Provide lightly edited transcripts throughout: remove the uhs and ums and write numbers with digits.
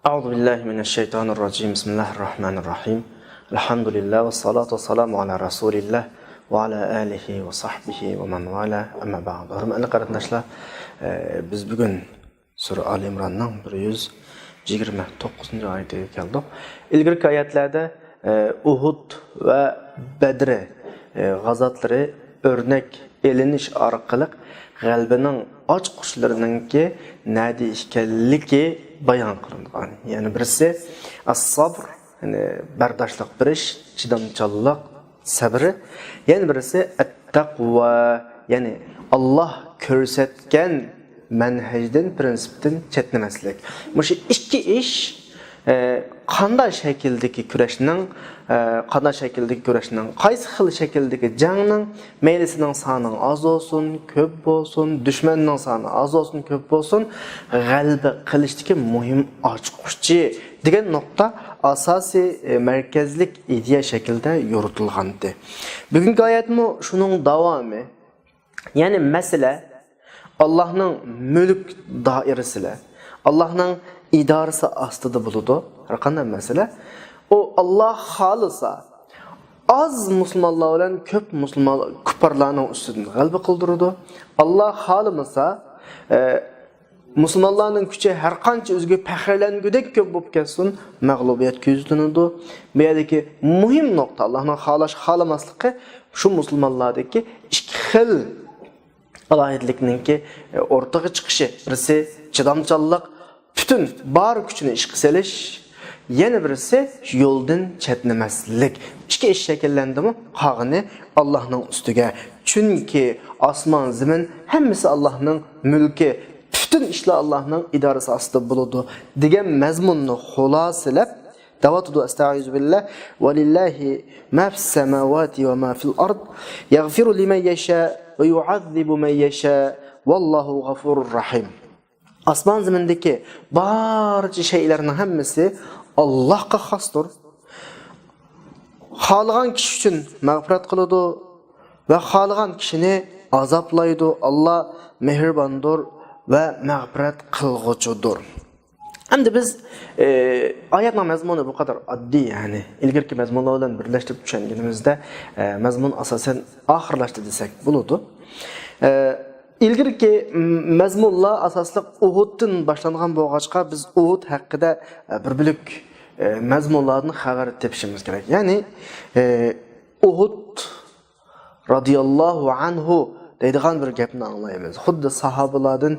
أعوذ بالله من الشيطان الرجيم بسم الله الرحمن الرحيم الحمد لله والصلاة والسلام على رسول الله وعلى آله وصحبه ومن والاه أما بعد hurmatli qarindoshlar biz bugun Sura Ali İmran'ның 129 oyatiga keldik. İlgirki oyatlarda Uhud va Badr g'azotlari o'rnak elinish orqali g'albining ochqishlarininki nadi ekanligi bayon qilingan. Ya'ni birisi as-sabr, ya'ni bardoshlik berish, chidamchanlik, sabri. Yana birisi at-taqva, ya'ni Alloh ko'rsatgan manhajdan, prinsipdan chetnamaslik. Mushu ikki ish qanday shakldagi kurashning, qaysi xil shakldagi jangning, meylisining soni oz bo'lsin, ko'p bo'lsin, dushmanning soni oz bo'lsin, ko'p bo'lsin, g'alaba qilishdagi muhim ochquvchi degan nuqta asosiy markazlik ideya shaklida yoritilgandi. Bugungi oyatmi shuning davomi. Ya'ni masala Allohning mulk doirasida, Allohning idorasi ostida bo'ladi. Har qanday masala o Allah xolisa az musulmonlar bilan ko'p musulmonlar kuparlarning ustidan g'alaba qildiradi. Alloh xohlamasa musulmonlarning kuchi har qancha o'ziga faxrlangudek ko'p bo'lib ketsin, mag'lubiyat ko'zlanadi. Bu yerdagi muhim nuqta Allohning xohlamasligi shu musulmonlardagi ikki xil alohidlikninki o'rtaga chiqishi. Birisi chidamchanlik, bütün bar kuchini ishga solish, yana birisi yo'ldan chetnamaslik. Ikki ish shakllandimi? Qog'ini Allohning ustiga. Chunki osmon, zamin hammasi Allohning mulki, bütün ishlar Allohning idorasi ostida bo'ladi degan mazmunni xulosalab davatudu astag'izu billah va lillahi ma fis samawati va ma fil ard yaghfiru liman yasha va yu'azzibu man yasha vallohu g'afurur rahim. Osmon zamindagi barcha shaylarning hammasi Allohga xosdir. Xohlagan kishi uchun mag'firat qiladi va xohlagan kishini azoblaydi. Alloh mehribondir va mag'firat qilg'uchidir. Endi biz oyatning mazmuni bu qadar oddiy, ya'ni ilgirki mazmunlar bilan birlashtirib tushunganimizda mazmun asosan oxirlashdi desak bo'ladi. İlgirki mazmunlar asosliq Uhuddan boshlangan bo'lg'achqa biz Uhud haqida bir bilik mazmunlarni xabar tepishimiz kerak. Ya'ni Uhud radhiyallohu anhu deydigan bir gapni anglaymiz. Xuddi sahobalardan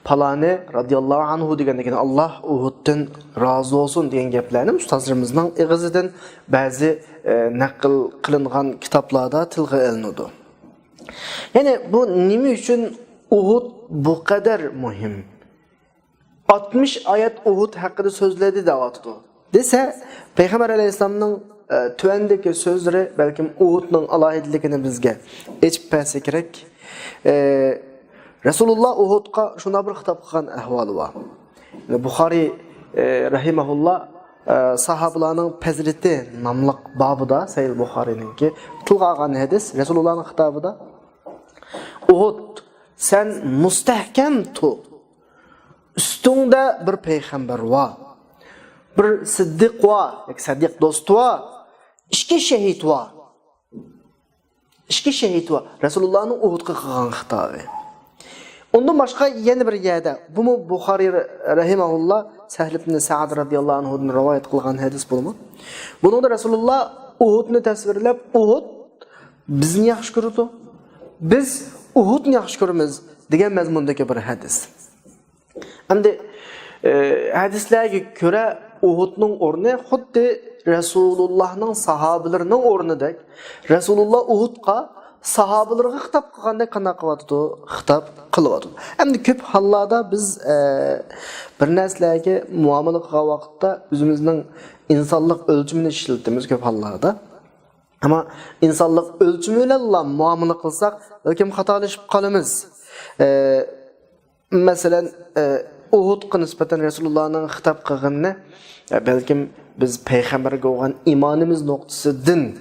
palani radhiyallohu anhu degandan Alloh Uhuddan rozi bo'lsin degan gaplarni ustozlarimizning og'zidan ba'zi naql qilingan kitoblarda tilga olinadi. Yani bu nima uchun Uhud bu kadar muhim? 60 ayet Uhud haqida so'zladi deyapti. Desa, Payg'ambar alayhisolamning tuvandagi so'zlari balkim Uhudning alohidligini bizga aytib bersa kerak. Rasululloh Uhudga shunday bir xitob qilgan ahvoli bor. Buxoriy rahimahulloh sahabalarning fazilati nomli babida, Sahih Buxoriyninki tilga olgan hadis Rasulullohning xitobida Uhud sen mustahkam tur. Üstünde bir peygamber var. Bir siddiq var. Siddiq dost var. İki şehit var. İki şehit var. Resulullah'ın Uhud'a qilgan xitobi. Ondan başqa yeni bir yerde. Bu mu Buxoriy rahimahullah Sahl ibn Sa'd radhiyallohu anhu'dan rivoyat qilgan hadis bo'lmi? Bunda Rasulullah Uhud'ni tasvirlab, Uhud bizni yaxshi ko'rdi. Biz Uhud'ni yaxshi ko'ramiz degan mazmundagi bir hadis. Endi hadislarga ko'ra Uhud'ning o'rni xuddi Rasulullahning sahobalarining o'rnidek. Rasululloh Uhud'ga sahobalarga xitob qilganda qanday qilyapti? Xitob qilyapti. Endi ko'p hollarda biz bir narsalarga muomala qilgan vaqtda o'zimizning insonlik o'lchimini ishlatamiz ko'p hollarda. Ama insanlık ölçümüyle muamele kılsak belki hatalaşıp kalımız. Mesela Uhud'a nispeten Resulullah'ın hitap kılgınını belki biz Peygamber'e olan imanımız noktasıdın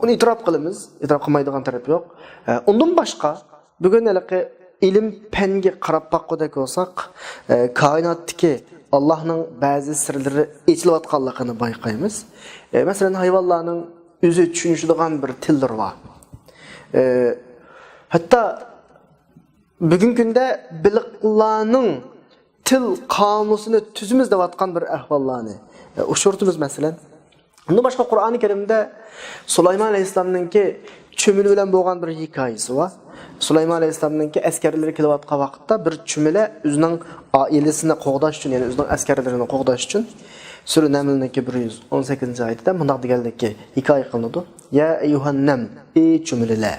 onu itiraf kılımız. İtiraf kılmaydıgan tarafı yok. Ondan başka bugün ilim penge qarab baqqıdak olsak kainattaki Allah'ның bazı sırları içilip atqanlığını bayqaymiz. Mesela hayvanların özü düşünüşüdüğün bir tilleri var. Hatta bugün günde biliklarının til kamusunu tüzümüz de atqan bir ahvallarını uçurtumuz mesela. Bundan başka Kur'an-ı Kerim'de Süleyman Aleyhisselam'ınki çömülü bilen boğan bir hikayesi var. Süleyman Aleyhisselam'ınki askerleri kelip atqan vaqtda bir çömüle özünün ailesini qoğdaş üçün, yani özünün askerlerini qoğdaş üçün Sure Naml'ninki 118. ayetinde mundaq degəldiki hikayə qılındı. Ya eyyuhan nam, ey çömülülər.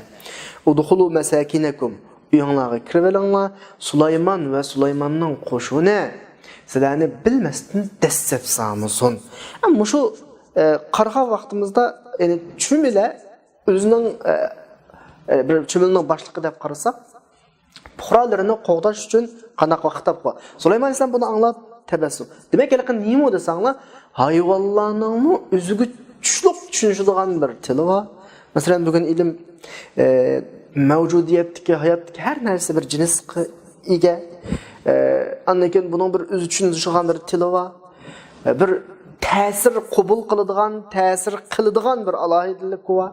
Udkhulu masakinekum. Uyğunlarga kirib alinglar. Süleyman ve Süleymanның qoşunu sizlarni bilməsdən dəstəf samısun. Amma şu qarğa vaxtımızda yani çömülə özünün bir çömülünün başlığı dep qarasaq, puhralarini qoğdaş üçün qanaq vaqtda qoy. Süleyman Aleyhisselam bunu anlap tebessüm. Demek ki neymi desanglar, hayvanlarning özüge güçlük düşünüşüdüğün bir tili var. Mesela bugün ilim mevcudiyetdeki, hayattaki her neresi bir cins ige. Anlaken bunun bir öz üçün düşünüşüdüğün bir tili var. Bir tesir qabul qiladigan, tesir qiladigan bir alohidalik var.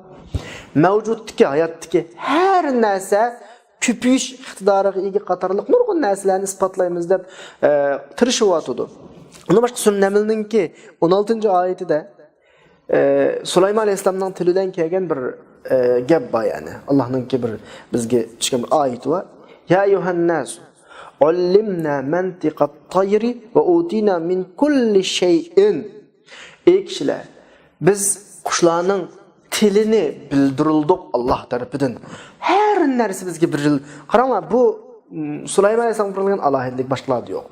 Mevcuddaki, hayattaki her nerse köpüyüş iqtidariga ega qatorliq nurg'un narsalarni isbotlaymiz deb tirishyapti. Undan boshqa Sure Naml'ninki 16. oyatida Süleyman Aleyhisselam'ның tilidan kelgan bir gap bor, yani Allohninki bir bizga tushgan bir oyat var. Ya ayyuhannas ullimna mantiqat tayri va utina min kulli shay'in. Ey kishilar, biz qushlarning tilini bildirildik Allah tarafından. Her neresi bizge bir yıl. Qarama bu Süleyman Aleyhisselam qilgan alohidlik boshqalarda yo'q.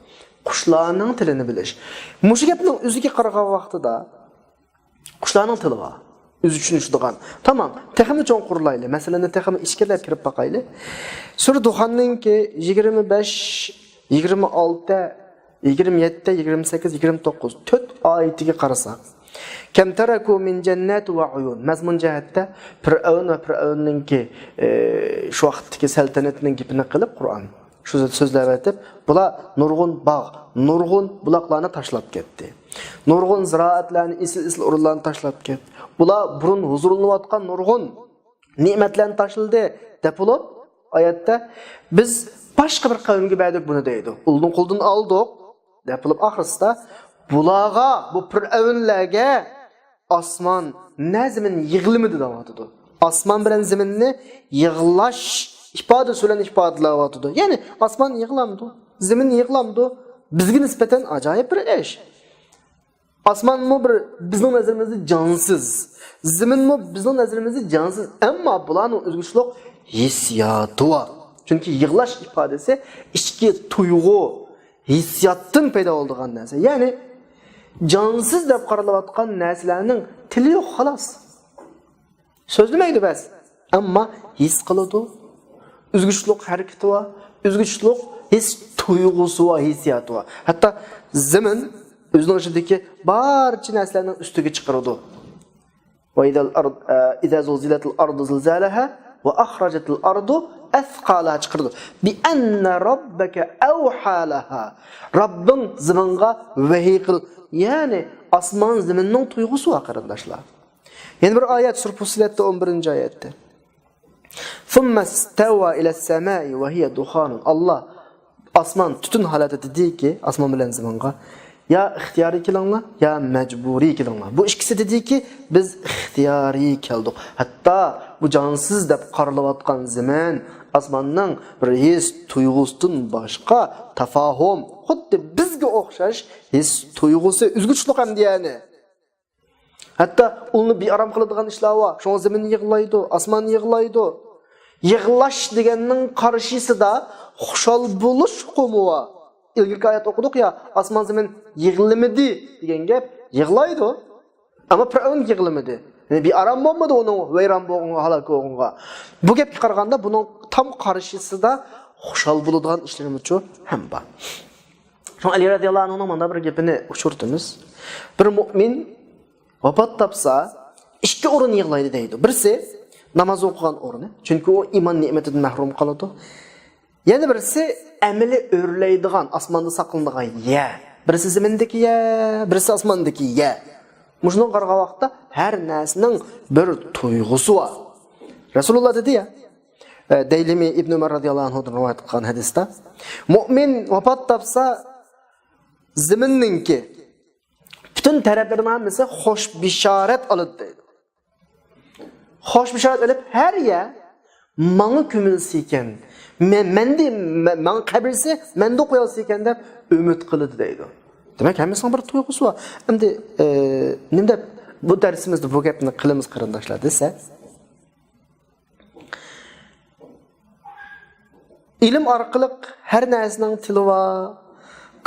Qushlarning tilini bilish. Mushu gapning o'ziga qaragan vaqtida qushlarning tili var. Öz üçün uçduğan. Tamam, texmi çoğun qurulaylı. Mesela texmi işkirlep kirib baqaylı. Sure Duhan'ninki 25, 26, 27, 28, 29 4 ayetiga qarasaq. Kem teraku min cennet ve uyun. Mazmun cihette Firavun ve Firavun'ninki şu vaqtdagi saltanatning gapini qilib Qur'on shu so'zlab aytib, bular nurg'un bog', nurg'un buloqlarni tashlab ketdi. Nurg'un ziroatlarni, isil o'rinlarni tashlab ketdi. Bular burun huzurlanayotgan nurg'un ne'matlarni tashladi deb bo'lib oyatda biz boshqa bir qavmga berdik buni deydi. Ularning qo'ldan oldik deb bo'lib oxirsida bularga, bu Firavunlarga osmon nazmin yig'limidi deyapti. Osmon bilan zaminni yig'lash ifoda so'lan ifodalayapti. Ya'ni osmon yig'lamdi, zamin yig'lamdi. Bizga nisbatan ajoyib bir ish. Osmon mu bir bizning nazarimizda jonsiz, zamin mu bizning nazarimizda jonsiz, ammo bularning o'zgarishlik hissiyoti bor. Chunki yig'lash ifodasi ichki tuyg'u, hissiyotdan paydo bo'lgan narsa. Ya'ni cansız deb qaralayotgan narsalarning tili yo'q xolos. So'zlamaydi bas, ammo his qiladi. O'zgarishlik harakati va o'zgarishlik his tuyg'usi va hissiyoti va hatto zamin o'zining ichidagi barcha narsalarning ustiga chiqaradi. Va idza zulzilatil ardu zilzalaha va akhrajatil ardu athqalaha chiqaradi. Bi anna robbaka awhalaha. Robbing zaminga vahiy qil. Yani asman zaminning tuyg'usi va qarindoshlar. Yana bir oyat Sure Fussilatda 11-oyatda. Thumma stawa ila as-samai wa hiya dukhan. Allah asman tutun holatida dediki, asman bilan zaminga ya ixtiyoriy kelinglar, ya majburiy kelinglar. Bu ikkisi dediki, biz ixtiyoriy keldik. Hatto bu jonsiz deb qaralayotgan zamin asmanning bir his tuyg'usidan boshqa tafahum xuddi bizga o'xshash his tuyg'usi o'zgarishlik ham diyani. Hatto uni bearam qiladigan ishlar bor. Shu zamin yig'laydi, osmon yig'laydi. Yig'lash deganning qarshisida xushal bo'lish hukmi bor. İlgili ayet okuduk ya, asman zamin yig'lamadi degan gap, yig'laydi. Ammo Firavun yig'lamadi. Yani bir aram bo'lmadi onun vayron bo'lgan, halok bo'lganga. Bu gapga qaraganda buning tam qarshisida xushal bo'ladigan ishlarimiz ham bor. Şu Ali radıyallahu anh'ın manda bir gapini uçurtimiz. Bir mu'min vafot topsa, ikki o'rin yig'laydi deydi. Birisi namoz o'qigan o'rni, chunki u iymon ne'matidan mahrum qoladi. Yana birisi amali o'rlaydigan, osmonda saqlanadigan yer. birisi zimindeki ye, birisi osmondagi ye. Muşunun qarğa vaqtda her narsaning bir tuyg'usi var. Rasululloh dedi ya, Deylimi İbn Ömer radıyallahu anhu'dan rivayet qilgan hadisda, mu'min vafot topsa ziminninki bütün taraflardan hammasi xo'sh bishorat oladi deydi. Xo'sh bishorat olib her ya manga ko'milsa ekan, menda manga qabrisi menda qo'yilsa ekan deb umid qiladi deydi. Demek hammasining bir tuyg'usi bor. Endi nimda bu darsimizda bu gapni qilamiz qarindoshlar desa, ilim orqali har narsaning tili bor.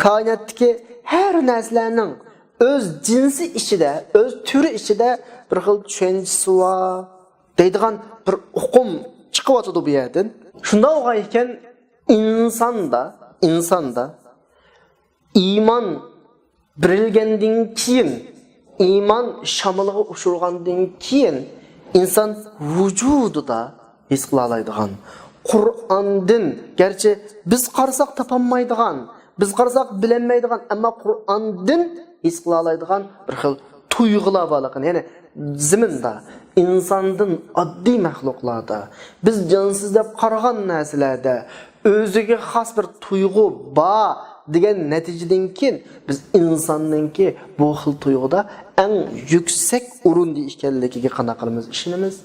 Koinotdagi har narsalarning o'z jinsi ichida, o'z turi ichida bir xil tushunchasi bor. Deydigan bir uqum chiqyotdi bu yerdan. Shunda o'g'ay ekan insonda iymon birilgandan keyin, iymon shamoliga ushurgandan keyin inson vujudida his qila oladigan Qur'ondan, gerçi biz qarasak topolmaydigan, biz qarasak bilinmaydigan, ammo Qur'ondan his qila oladigan bir xil tuyg'ular borligini, ya'ni ziminda, insondan oddiy mahluqlarda, biz jonsiz deb qaragan narsalarda o'ziga xos bir tuyg'u bor degan natijadan keyin biz insonningki bu xil tuyg'uda eng yuksak o'rinda ekanligiga qanaqa qilamiz ishonamiz.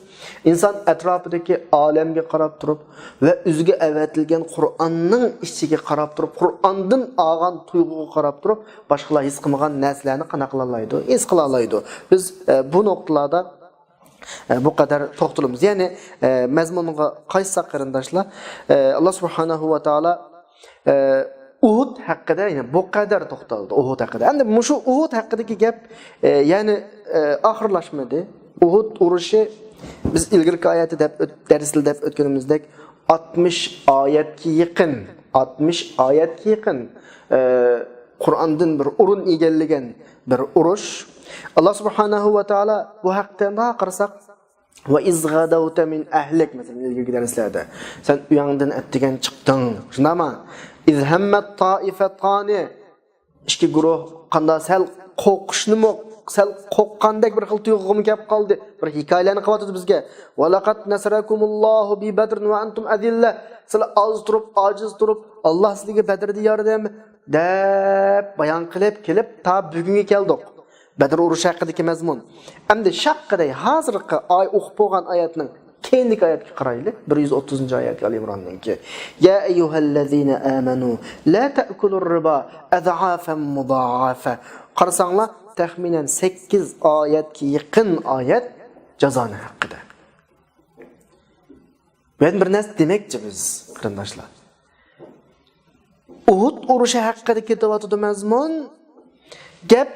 İnsan etrafındaki alemge qarab turib ve o'ziga avatilgan Qur'onning ichiga qarab turib, Qur'ondan olgan tuyg'uga qarab turib, boshqalar his qilmagan narsalarni qanaqa qila oladi? His qila oladi. Biz bu nuqtalarda bu kadar to'xtalamiz. Ya'ni mazmuniga qaytsak qarindoshlar, Alloh subhanahu va taolo Uhud haqida, ya'ni bu kadar to'xtaldi Uhud haqida. Endi shu Uhud haqidagi gap ya'ni oxirlashmadi. Uhud urushi biz ilgirki ayeti dersli deb o'tganimizdek 60 oyatga yaqin Qur'ondan bir o'rin egallagan bir urush. Alloh subhanahu va taolo bu haqda qarasak va izghadawta min ahlik masalan ilgirki derslarda sen uyangdan atdigan chiqding. Shundami? İzhammat ta'ifatani ikki guruh qanda sal qo'rqishni sal qo'rqqandek bir xil tuyg'um kelib qoldi. Bir hikoyalarni qilyapti bizga. Va laqad nasarakumullohu bi badrin va antum azilla. Sizlar ojiz turib, Alloh sizlarga Badrda yordam deb bayon qilib kelib ta bugunga keldik. Badr urushi haqidagi mazmun. Endi shaqqaday hozirgi oy o'qib bo'lgan oyatning keyingi oyatga qaraylik. 130-oyat Ali Imronninki. Ya ayyuhallazina amanu la ta'kulur riba adhafan mudha'afa. Qarasanglar taxminan 8 oyatga yaqin oyat jazoni haqida. Ben bir narsa demakchi biz qarindoshlar. Uhud urushi haqida ketyapti mazmun. Gap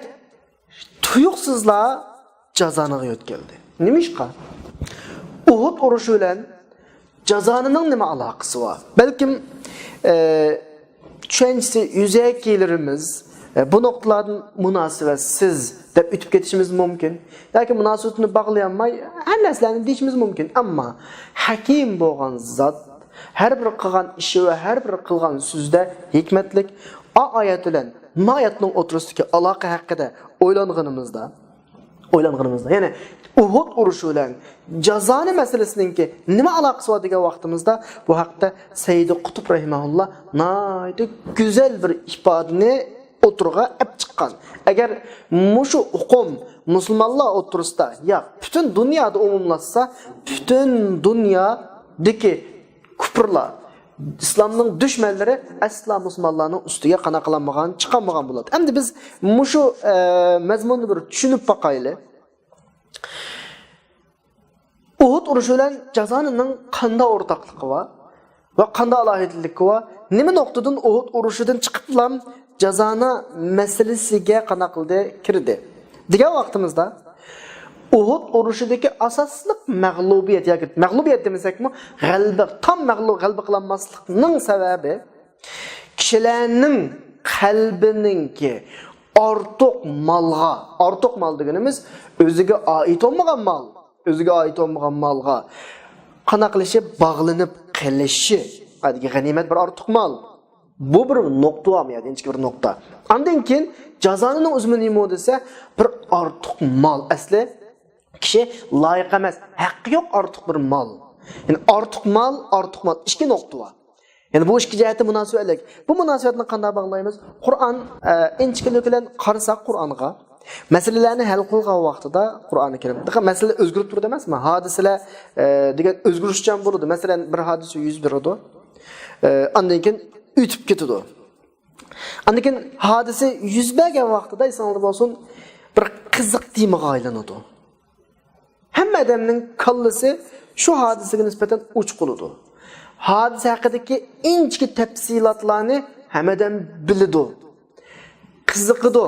tuyuqsizlar jazoniga yetkeldi. Nima ishqa? Uhud urushi bilan jazonining nima aloqasi bor? Balkim tushunchisi yuzakiylarimiz bu noktalardan münasibetsiz deb ütüp ketişimiz mümkün. Yoki münasebetini bağlayamay her narsalarni deyishimiz mümkün. Ammo hakim bo'lgan zot har bir qilgan ishi va har bir qilgan so'zda hikmatlik oyat bilan oyatning o'tirisidagi aloqa haqida o'ylanganimizda, ya'ni Uhud urushi bilan jazoni masalasiningki nima aloqasi bor degan vaqtimizda bu haqda Sayyid Qutb rahimahulloh naydi go'zal bir ifodani o'tirg'a olib chiqqan. Agar mushu uqum musulmonlar o'tirisida ya butun dunyoda umumlashsa, butun dunyodagi kufrlar, islomning dushmanlari aslo musulmonlarning ustiga qanaqalanmagan, chiqamagan bo'ladi. Endi biz mushu mazmunni bir tushunib boqaylik. Uhud urushi bilan jazonining qanday o'rtoqligi bor va qanday alohidaligi bor? Nima nuqtadan Uhud urushidan chiqiblam jazona masalasiga qanaqildi kirdi degan vaqtimizda Uhud urushidagi asosli mag'lubiyat yoki mag'lubiyat demasakmi, g'alaba, tam g'alaba qilinmaslikning sababi kishilarning qalbininki ortiq mal deganimiz o'ziga oid bo'lmagan malga qanaqa qilishi bog'lanib qilishi, adigi g'animat bir ortiq mal Bu bir nokta var mı ya? Bir nokta. Ondan keyin jazonning o'zini nima desa, bir ortiq mal. Asli kishi loyiq emas, haqqi yo'q ortiq bir mal. Yani ortiq mal. Ikki nokta var. Yani bu ikki jihati munosabatlik. Bu munosabatni qanday bog'laymiz? Qur'on inchkilik bilan qarasak Qur'onga masalalarni hal qilgan vaqtida Qur'oni Karim. Masala o'zgarib turdi emasmi? Hodisalar degan o'zgarishchan bo'ladi. Masalan, bir hodisa yuz beradi. Ondan keyin o'tib ketadi. Ondan keyin hodisa yuz bergan vaqtida insonlar bo'lsin bir qiziq temaga aylanadi. Hamma odamning kallasi shu hodisaga nisbatan uch qiladi. Hadise haqidagi inchki tafsilotlarni hammadan biladi. Qiziqidi.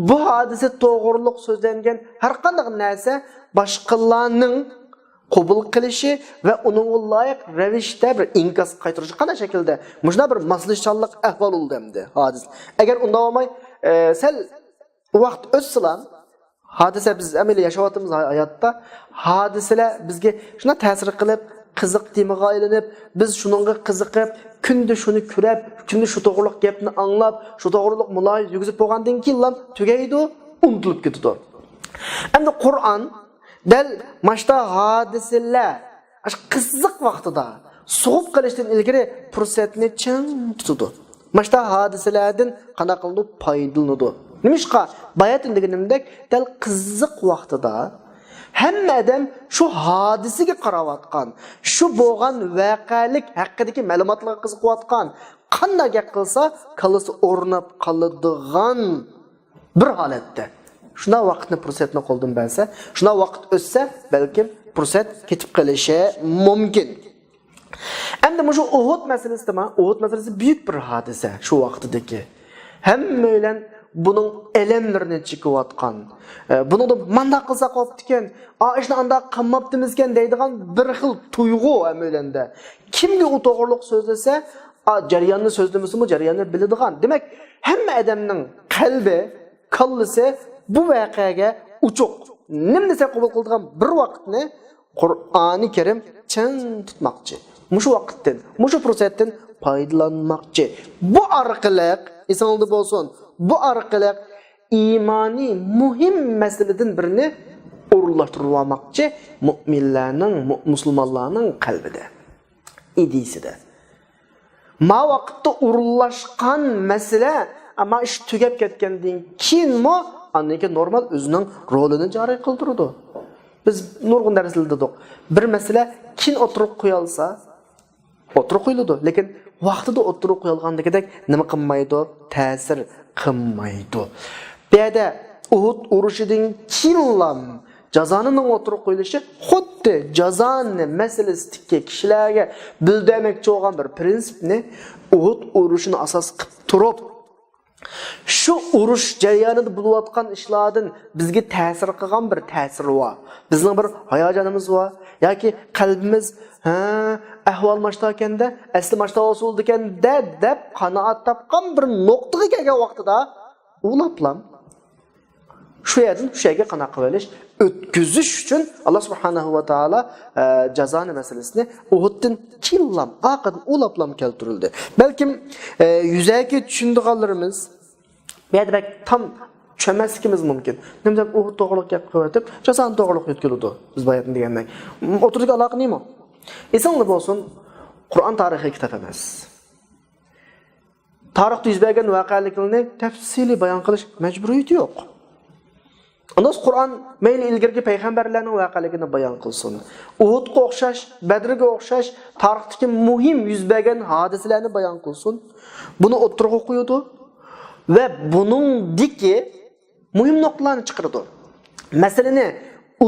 Bu hadise to'g'riliq so'zlangan har qanday narsa boshqalarning qabul qilishi va uning loyiq ravishda bir inkos qaytarishi qanday shaklda shunday bir maslishchanlik ahvol bo'ldi hadis. Agar unda olmay sal vaqt o'tsalam hadise biz amaliy yashayotimiz hayotda hadisalar bizga shunday ta'sir qilib qiziq temaga aylanib, biz shuningga qiziqib, kunda shuni ko'rib, kunda shu to'g'riliq gapni anglab, shu to'g'riliq muloyiz yugizib bo'lgandan keyin tugaydi, unutilib ketadi. Endi Qur'on dal mashta hodisalar, qiziq vaqtida so'g'ib qilishdan ilgari fursatni chang tutadi. Mashta hodisalardan qanday qilib foydalanadi. Nimishqa bayatın deganimdek dal qiziq vaqtida hamma odam shu hodisaga qarayotgan, shu bo'lgan voqelik haqidagi ma'lumotlarga qiziqayotgan, qanday gap qilsa, kallasi o'rnab qoladigan bir holatda. Shuna vaqtni fursatni qo'ldan bersa, shuna vaqt o'tsa, balkim fursat ketib qolishi mumkin. Endi shu Uhud masalasi buyuk bir hodisa shu vaqtdagi. Hamma bilan bunun elemlerini çekivatkan, bunu da manda qilsa qoptiken, ishni anda qilmabdimizken deydigan bir xil tuyg'u amelinde. Kimga u to'g'riliq so'zlasa, jarayonni so'zlamasimi, jarayonni biladigan. Demak, hamma odamning qalbi, kallasi bu voqeaga uchuq. Nim desa qabul qiladigan bir vaqtni Qur'oni Karim chin tutmoqchi. Mushu vaqtdan, mushu fursatdan foydalanmoqchi. Bu orqali insonlar bo'lsin, bu orqali imani muhim masaladan birini o'rinlashtirmoqchi mu'minlarning, musulmonlarning qalbida, idisida. Ma vaqtda o'rinlashgan masala, ammo ish tugab ketgandan keyinmi, aniki normal o'zining rolini joriy qildiradi. Biz nurg'un darslarda dedik. Bir masala kin o'tirib qo'yilsa, o'tirib qo'yiladi, lekin vaqtida o'tirib qo'yilgandagidek nima qilmaydi? Ta'sir qilmaydi. Bu yerda Uhud urushidan keyin jazoning o'tirib qo'yilishi xuddi jazoni masalasidagi kishilarga bildirmoqchi bo'lgan bir prinsipni Uhud urushini asos qilib turib, shu urush jarayonida bo'layotgan ishlardan bizga ta'sir qilgan bir ta'sir bor. Bizning bir hayajonimiz bor yoki qalbimiz ahvol mashta ekanda, asli mashta usul ekan deb qanoat topgan bir nuqtaga kelgan vaqtida ulaplam shu yerdan shu yerga qanoat qilish o'tkazish uchun Alloh subhanahu va taolo jazoni masalasini Uhuddan keyin aqid ulaplam keltirildi. Balkim yuzaki tushundiganlarimiz bu yerda tam tushunmasligimiz mumkin. Nima deb Uhud to'g'riliq gap qilib, jazoni to'g'riliq yetkazildi. Biz bayatni degandek. O'tirishga aloqa nima? İnsanlar bo'lsin, Qur'on tarixiy kitob emas. Tarixda yuz bergan voqealiklarni tafsiliy bayon qilish majburiyati yo'q. Ondan Qur'on mayli ilgirgi payg'ambarlarning voqealigini bayon qilsin. Uhudga o'xshash, Badrga o'xshash tarixdagi muhim yuz bergan hodisalarni bayon qilsin. Buni o'tirg'a qo'yadi va buningdagi muhim nuqtalarni chiqaradi. Masalani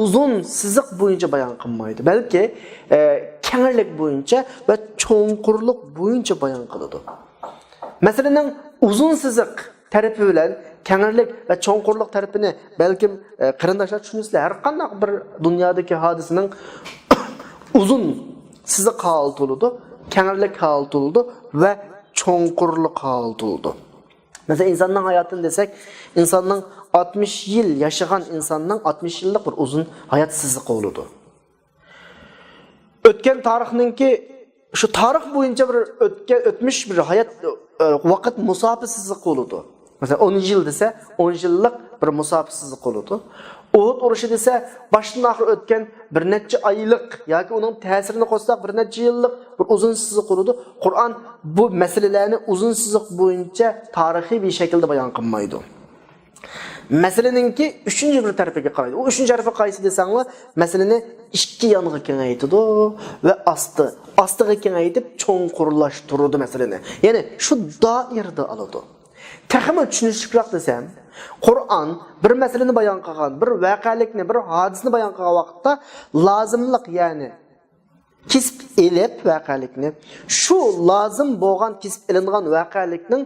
uzun siziq bo'yicha bayon qilmaydi, balki kenglik bo'yicha va cho'nqurlik bo'yicha bayon qiladi. Masalaning uzun siziq tarafi bilan kenglik va cho'nqurlik tarafini balkim qarindoshlar tushunishlar har qanday bir dunyodagi hodisaning uzun siziq holati bo'ladi, kenglik holati bo'ladi va cho'nqurlik holati bo'ladi. Mesela insanın hayatını desek, insanın 60 yıl yaşayan insanın 60 yıllık bir uzun hayat sızık olurdu. Ötken tarihininki, şu tarih boyunca bir ötmüş bir hayat vaqt musofasizlik qoludu. Mesela 10 yıl dese 10 yıllık bir musofasizlik qoludu. Uhud urushi desa boshdan oxir o'tgan bir necha oylik yoki uning ta'sirini qo'shsak bir necha yillik bir uzun sizlik qiladi. Qur'on bu masalalarni uzun sizlik bo'yicha tarixiy bir shaklda bayon qilmaydi. Masalaninki 3-chi bir tarafiga qaraydi. U 3-chi tarafi qaysi desanglar, masalani ikki yonga kengaytirdi va ostiga kengaytirib cho'nqurlashtirdi masalani. Ya'ni shu doirada oladi. Texmi tushunishliroq desam, Qur'on bir masalani bayon qilgan, bir voqelikni, bir hodisani bayon qilgan vaqtda lozimlik, ya'ni kisb elib voqelikni, shu lozim bo'lgan kisb ilingan voqelikning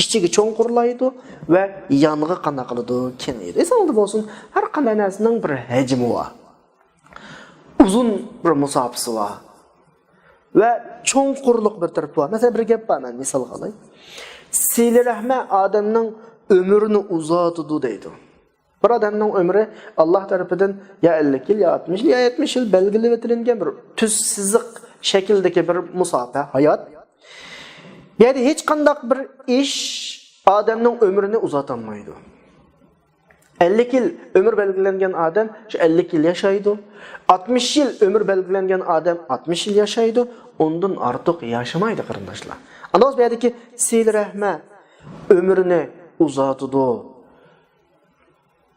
ichiga cho'nqurlaydi va yonga qana qiladi, kengaydi. Esimda bo'lsin, har qanday narsaning bir hajmi bor. Uzun bir musofasi bor va cho'nqurliq bir tarafi bor. Masalan, bir gap bor, men misol qilay. Sili rahmat odamning ömrünü uzatıdı deydi. Bir adamның ömrü Allah tarafından ya 50 yıl, ya 60 yıl, ya 70 yıl belgilep etilingen bir tüssizlik şekildeki bir musafa, hayat. Yani hiç qandaq bir iş adamның ömrünü uzatanmaydı. 50 yıl ömür belgilengen adam şu 50 yıl yaşaydı. 60 yıl ömür belgilengen adam 60 yıl yaşaydı. Ondan artık yaşamaydı qarındaşlar. Anadolu beyadaki Seyli Rahme ömrünü uzatıdı.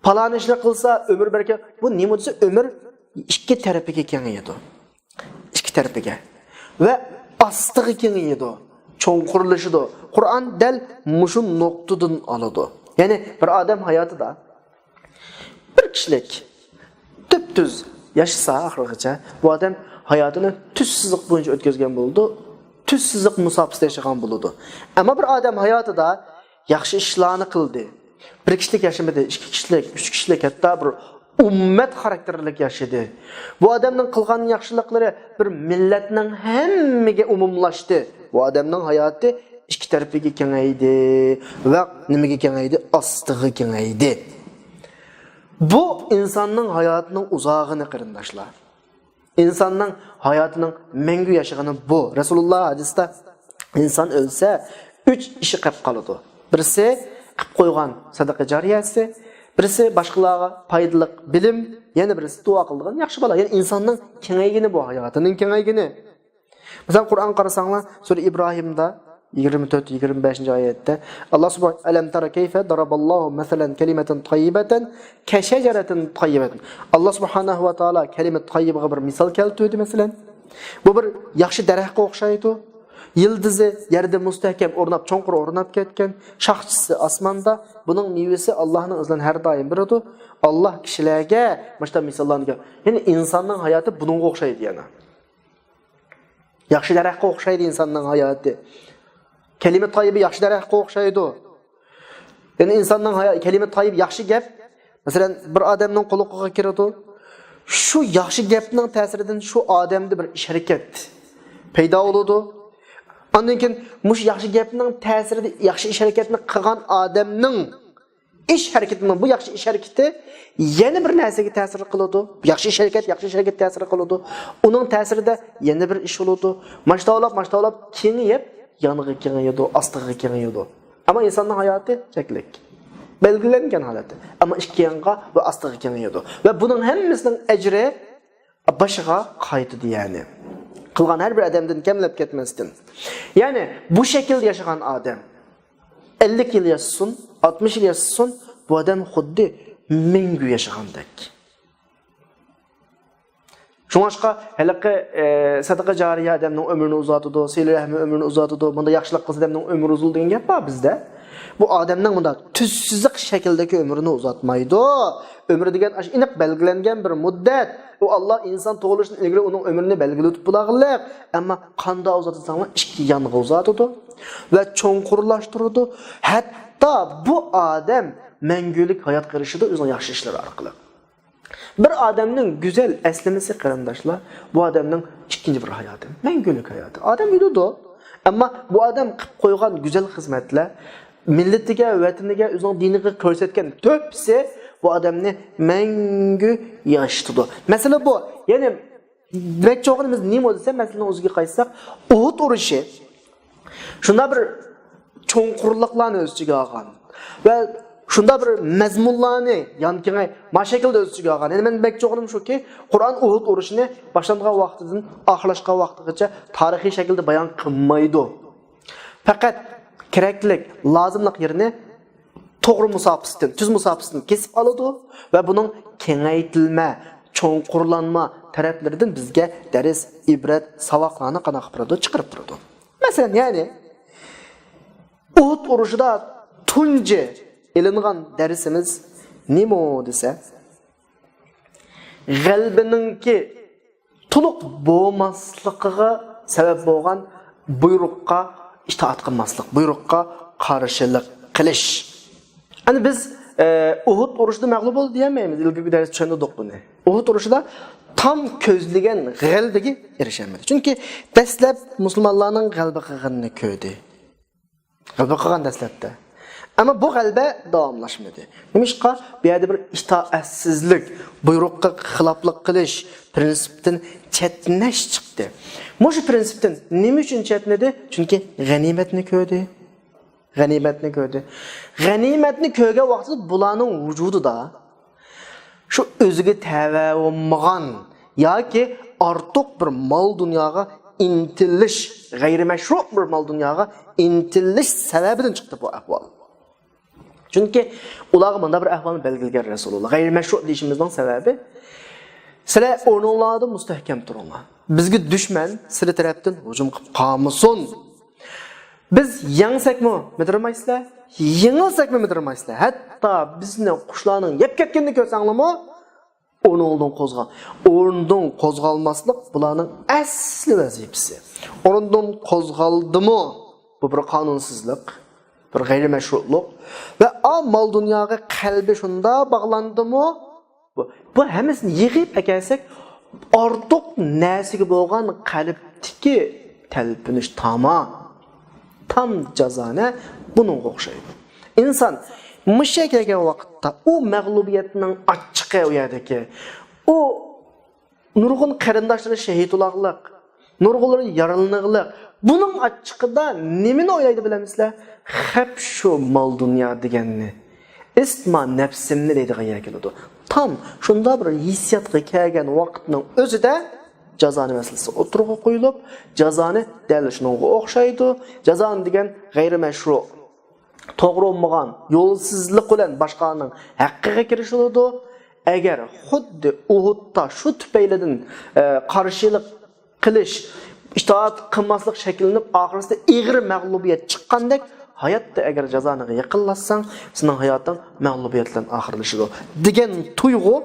Palan işini kılsa ömür belki bu neymi dese ömür iki tarafiga kengayadi. İki tarafiga. Ve astığı kengayadi. Çoğunqurlaşıdı. Kur'an del muşun noktadan aladı. Yani bir adam hayatı bir kişilik düz yaşasa ahırıca bu adam hayatını tüssüzlük boyunca ötközgen buldu. Tüssüzlük musafisde yaşayan buludu. Ama bir adam hayatı yaxşı işlerini kıldı. Bir kişilik yaşamadı, iki kişilik, üç kişilik, hatta bir ümmet karakterlik yaşadı. Bu adamın kılgan yaxşılıkları bir milletinin hemmige umumlaştı. Bu adamın hayatı iki tarafıga kengaydi ve nimege kengaydi? Astığı kengaydi. Bu insanın hayatının uzağını qarındaşlar. İnsanın hayatının mengü yaşagını bu. Resulullah hadiste insan ölse 3 işi qilib qoladi. Birisi qilib qo'ygan sadaqa jariyasi, birisi boshqalarga foydali bilim, yana birisi duo qilgan yaxshi bola. Ya'ni insonning kengaygini bu, hayotining kengaygini. Masalan, Qur'on qarasanglar, sura Ibrohimda 24-25 oyatda Allah subhanahu alam tara kayfa daraballohu masalan kalimatan tayyibatan ka shajaratin tayyibatin. Allah subhanahu va taala kalimat tayyibaga bir misol keltirdi masalan. Bu bir yaxshi daraxtga o'xshaydi. Yıldızı yerde müstehkem ornap, çoğunqur ornap ketken, şahçısı asmanda, bunun meyvesi Allah'ın izlen her daim biridir. Allah kişilerge, başta misallarını gel. Yani insanın hayatı bunun okşaydı yani. Yaxşı daraxtga okşaydı insanın hayatı. Kelime tayyibi yaxşı daraxtga okşaydı. Yani insanın hayatı, kelime tayyib yaxşı gap. Mesela bir adamın quluqiga kiradi. Şu yaxşı gapning ta'siridan şu adamda bir ish hareket paydo bo'ladi. Ondan keyin mush yaxshi gapning ta'sirida yaxshi ish harakatini qilgan odamning ish harakatining bu yaxshi ish harakati yana bir narsaga ta'sir qiladi. Yaxshi ish harakat ta'sir qiladi. Uning ta'sirida yana bir ish bo'ladi. Mashtaolab kengayib, yoniga kengayadi, ostiga kengayadi. Ammo insonning hayoti cheklik. Belgilangan holati. Ammo ikki yonga va ostiga kengayadi. Va buning hammasining ajri boshiga qaytadi yani. Kılgan her bir adamdan kemlep ketmezsin. Yani bu şekilde yaşayan adam 50 yıl yaşasın, 60 yıl yaşasın, bu adam xuddi mengü yaşagandek. Şuna başka sadaqa jariye adamның ömrünü uzatıdı, Seyli Rahme ömrünü uzatıdı, bunda yaxşılık qilsa adamның ömrü uzul degan gap var bizde. Bu adamның bunda tüssüzlik şekildeki ömrünü uzatmaydı. Ömrü degan aniq belgilengen bir muddet. O Allah insan tug'ilishdan ilgari uning ömrünü belgilab bulag'liq. Ammo qanda uzatsanlar ikki yonga uzatıdı ve cho'nqurlashtirdi. Hatta bu adam mengülik hayat qurishida o'zining yaxshi ishlari orqali. Bir adamning güzel eslemesi qarindoshlar, bu adamning ikkinchi bir hayoti, mengülik hayoti. Adam yurdi, ammo bu adam qilib qo'ygan güzel xizmatlar milletiga, vataniga, o'zining diniga ko'rsatgan to'psi bu adamni mengü yaşatıdı. Mesela bu, yani demek çoğunumuz neymi dese, mesela o'ziga qaytsak, Uhud urushi. Shunda bir cho'nqurliqlarni o'z ichiga olgan va shunda bir mazmunlarni yonkine mashakilda o'z ichiga olgan. Endi men demoqchi bo'lganim shuki, Qur'on Uhud urushini boshlangan vaqtidan oxirlashgan vaqtigacha tarixiy shaklda bayon qilmaydi. Faqat keraklik, lozimlik yerini to'g'ri musofasidan, tuz musofasidan kesib oladi va buning kengaytilma, cho'nqurlanma taraflaridan bizga dars, ibrat, savoqlarni qanaqa qilib chiqarib turadi. Masalan, ya'ni Uhud urushida tunji ilingan dersimiz nima desa, g'albininki to'liq bo'lmasligiga sabab bo'lgan buyruqqa itoat qilmaslik, buyruqqa qarshilik qilish. Hani biz Uhud urushida mag'lub bo'ldi demaymiz. Ilgari dars tushundik buni. Uhud urushida tam ko'zlagan g'alabaga erishamadi. Chunki dastlab musulmonlarning g'alaba qilganini ko'rdi. G'alaba qilgan dastlabda. Ama bu g'alaba davomlashmadi. Nimishqa bu yerda bir itoatsizlik, buyruqqa xiloflik qilish prinsipdan chetnash chiqdi. Mushu prinsipdan nima uchun chetnadi? Chunki g'animatni ko'rdi. G'animatni ko'rdi. G'animatni ko'rgan vaqtida bularning vujudida shu o'ziga tava bo'lmagan yoki ortiq bir mol dunyoga intilish, g'ayrimashru bir mol dunyoga intilish sababidan chiqdi bu ahvol. Chunki ularga bunda bir ahvolni belgilagan Rasululloh. G'ayrimashru deyishimizning sababi sizlar o'rninglarda mustahkam turinglar. Bizga dushman sizlar tarafdan hujum qilib qolmasin. Biz yangsakmi midirmaysizlar, yengilsakmi midirmaysizlar. Hatto bizni qushlarning yeb ketganini ko'rsanglarmi, o'rnidan qo'zg'al. O'rnidan qo'zg'almaslik bularning asli vazifasi. O'rnidan qo'zg'aldimi, bu bir qonunsizlik, bir g'ayrimashru'lik va mol dunyoga qalbi shunda bog'landimi, bu hammasini yig'ib akalsak, ortiq narsaga bo'lgan qalbdagi talpinish tam jazana bunun o'xshaydi. İnsan musha kelgan vaqtda u mag'lubiyatning achchiqi u yerdagi u nurg'un qarindoshlari shahidulahlik, nurg'unlar yaralaniqlik. Buning achchiqida nimani o'ylaydi bilamizlar? Hep shu mol dunyo deganni. Isma nafsimni deydigan yer keladi. Tam shunda bir hissiyatga kelgan vaqtning o'zida jazoni masalasi o'tirg'i qo'yilib, jazoni dal shunga o'xshaydi. Jazon degan g'ayrimashru, to'g'ri bo'lmagan, yo'lsizlik bilan boshqaning haqqiga kirishiladi. Agar xuddi Uhudda shu tufaylidan qarshilik qilish, itoat qilmaslik shakllanib, oxiratda ig'ir mag'lubiyat chiqqandek, hayotda agar jazoniga yaqinlashsang, sening hayoting mag'lubiyat bilan oxirlashadi degan tuyg'u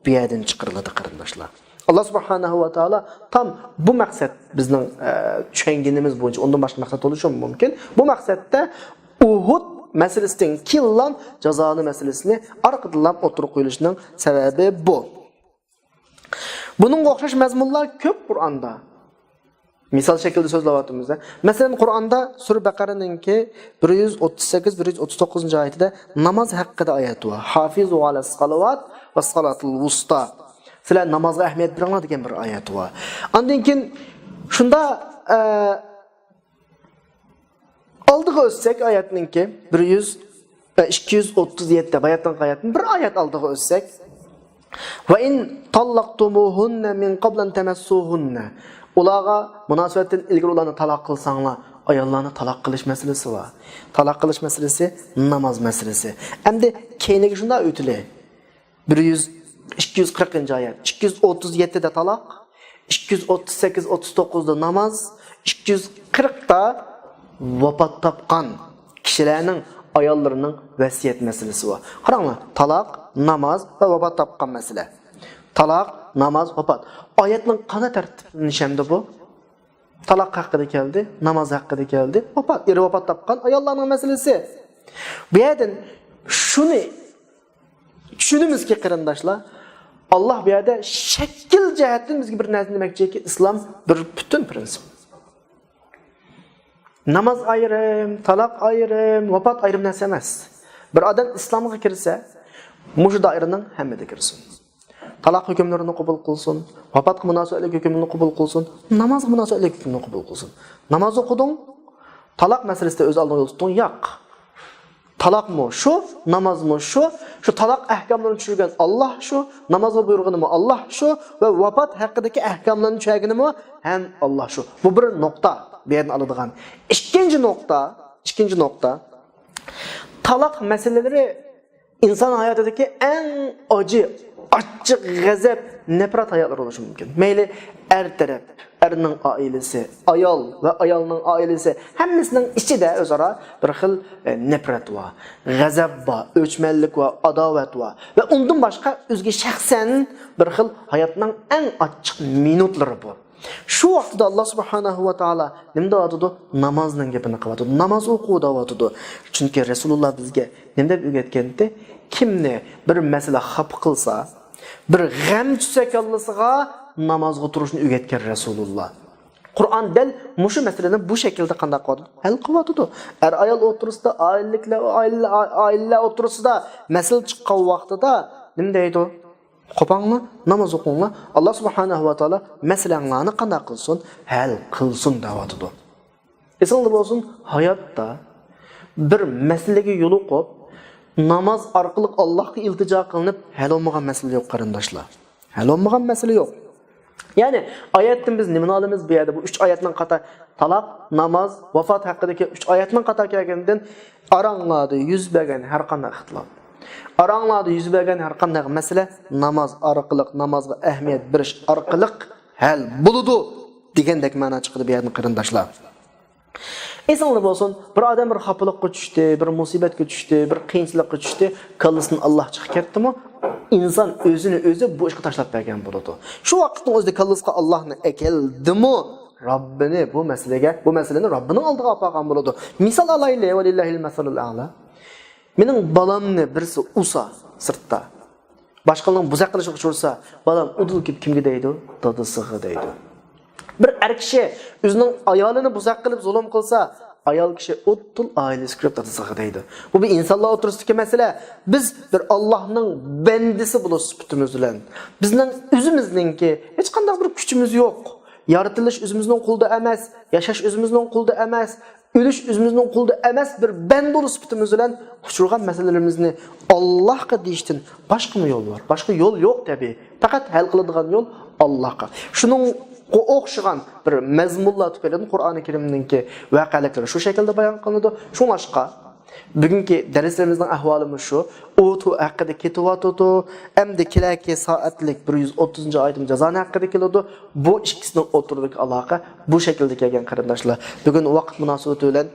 bu yerdan chiqariladi qarindoshlar. Allah subhanahu wa ta'ala tam bu maqsad bizning tushunganimiz bo'yicha undan boshqa maqsad bo'lishi mumkin. Bu maqsadda Uhud masalasining killan jazoni masalasini orqadan o'tirib qo'yilishining sababi bu. Buning o'xshash mazmunlar ko'p Qur'onda. Misal shaklda so'zlayapmiz. Masalan, Qur'onda Sura Baqaraninki 138-139 oyatida namoz haqida oyat bor. Hafizu alas salovat va salatul wusta. Sizlar namozga ahamiyat beringlar degan bir oyat bor. Ondan keyin shunda oldiga o'tsak oyatninki 237 bayatdan oyatning bir oyat oldiga o'tsak va in tallaqtumuhunna min qablan tamassuhunna ularga munosabatdan ilgari ularni taloq qilsanglar, ayollarni taloq qilish masalasi bor. Taloq qilish masalasi namoz masalasi. Endi keyingi shunda o'tili 240-oyat, 237 da taloq, 238-39 da namoz, 240 da vafot topgan kishilarning ayollarining vasiyat masalasi bor. Qaranglar, taloq, namoz va vafot topgan masala. Taloq, namoz, vafot. Oyatning qana tartibini nishanda bu? Taloq haqida keldi, namoz haqida keldi, vafot, vafot topgan ayollarning masalasi. Bu yerdan shuni tushunimizki qarindoshlar, Allah bu yerda shakl jihatdan bizga bir narsa demoqchiki, islom bir butun prinsip. Namoz ayrim, taloq ayrim, vafot ayrim narsa emas. Bir odam islomga kirsa, mushu doiraning hammada kirsin. Taloq hukmlarini qabul qilsin, vafotga munosabatli hukmlarini qabul qilsin, namozga munosabatli hukmlarini qabul qilsin. Namoz o'qiding, Talaq meselesinde öz aldığın yol tutun, yok. Talaq mı şu, namaz mı şu talaq ahkamlarını düşürgen Allah şu, namazı buyurğunu mu Allah şu ve vafat hakkındaki ahkamlarını düşürgeni mi hem Allah şu. Bu bir nokta bir yerden alıdığan. İkinci nokta, talaq meseleleri insan hayatındaki en acı, açık, gazap, nefret hayatlar oluşu mümkün. Meyli er taraf, erinin ailesi, ayal ve ayalının ailesi, hemmisinin içinde özara bir xil nefret var, gazap var, ölçmellik var, adavet var ve ondan başka özge şahsen bir xil hayatının en açık minutları bu. Şu vaqtda Allah subhanahu wa ta'ala nimda atıdı? Namazның gepini qıvatıdı. Namaz okuda atıdı. Çünkü Resulullah bizge nimda öğretkendi? Kimni bir mesele xap qılsa, bir gam tushsa kallasıga namazga turishni öğretken Resulullah. Kur'an del muşu meseleni bu şekilde qanday qiladi? Hal qiladi. Er ayol o'tirsida, aile o'tirsida mesele chiqqan vaqtida nima deydi? Qopangmi? Namaz o'qingmi? Allah subhanahu wa taala meselanglarni qanday qilsin? Hal qilsin deyapti. Esinli bo'lsin, hayotda bir meseleге yo'l qo'yib, namaz orqali Allohga iltijo qilinib, hal olmagan masala yo'q qarindoshlar. Hal olmagan masala yo'q. Yani ayetten biz nimani alamiz bu yerda? Bu 3 oyatning qator talaq, namoz, vafot haqidagi 3 oyatning qator kelgandan aranglarda yuz bergan har qanday ixtilof. Aranglarda yuz bergan har qanday masala namoz orqali, namozga ahamiyat berish orqali hal bo'ladi degandek ma'no chiqdi bu yerning qarindoshlar. Esinli bo'lsin, bir odam bir xafalikqa tushdi, bir musibatga tushdi, bir qiyinchilikqa tushdi, kallasini Alloh chiqib ketdimi? İnsan özünü bu işe tashlab bergan bo'ladi. Shu vaqtning o'zida kallasiga Allohni ekeldimi? Rabbini bu meseleni Rabbining oldiga olib qo'ygan bo'ladi. Misol alayli va lillahil masalul a'la. Mening balamni birisi usa sirtda. Boshqalarning buzaq qilishga uchursa, balam udul kimga deydi? Dadasiga deydi. Bir er kishi o'zining ayolini buzaq qilib zulm qilsa, ayol kishi o'ttul ailesi kirib dadasiga deydi. Bu bir insonlar o'tirishdagi masala. Biz bir Allohning bandisi bo'lib sifatimiz bilan, bizning o'zimizningki hech qanday bir kuchimiz yo'q. Yaratilish o'zimizning qo'lda emas, yashash o'zimizning qo'lda emas, o'lish o'zimizning qo'lda emas bir band bo'lib sifatimiz bilan uchirgan masalalarimizni Allohga deyishdan boshqa yo'l bor. Boshqa yo'l yo'q tabii. Faqat hal qiladigan yo'l Allohga. Shuning o'xshagan bir mazmunlar tufayli Qur'oni Karimninki voqealar shu shaklda bayon qilinadi. Shuningga bugungi darslarimizning ahvolimiz shu. O'tu haqida ketyapti. Endi kelaki soatlik 130-oyatning jazoni haqida keladi. Bu ikkisining o'rtasidagi aloqa bu shaklda kelgan qarindoshlar. Bugun vaqt munosabati bilan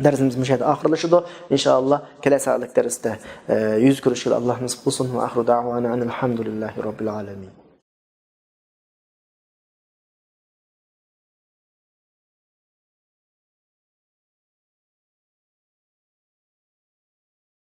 dersimiz müşahede ahirleşiyor. İnşallah kelesi aylık derste yüz görüşür. Allah nasip olsun ve ahru da'vana enelhamdülillahi rabbil alemin.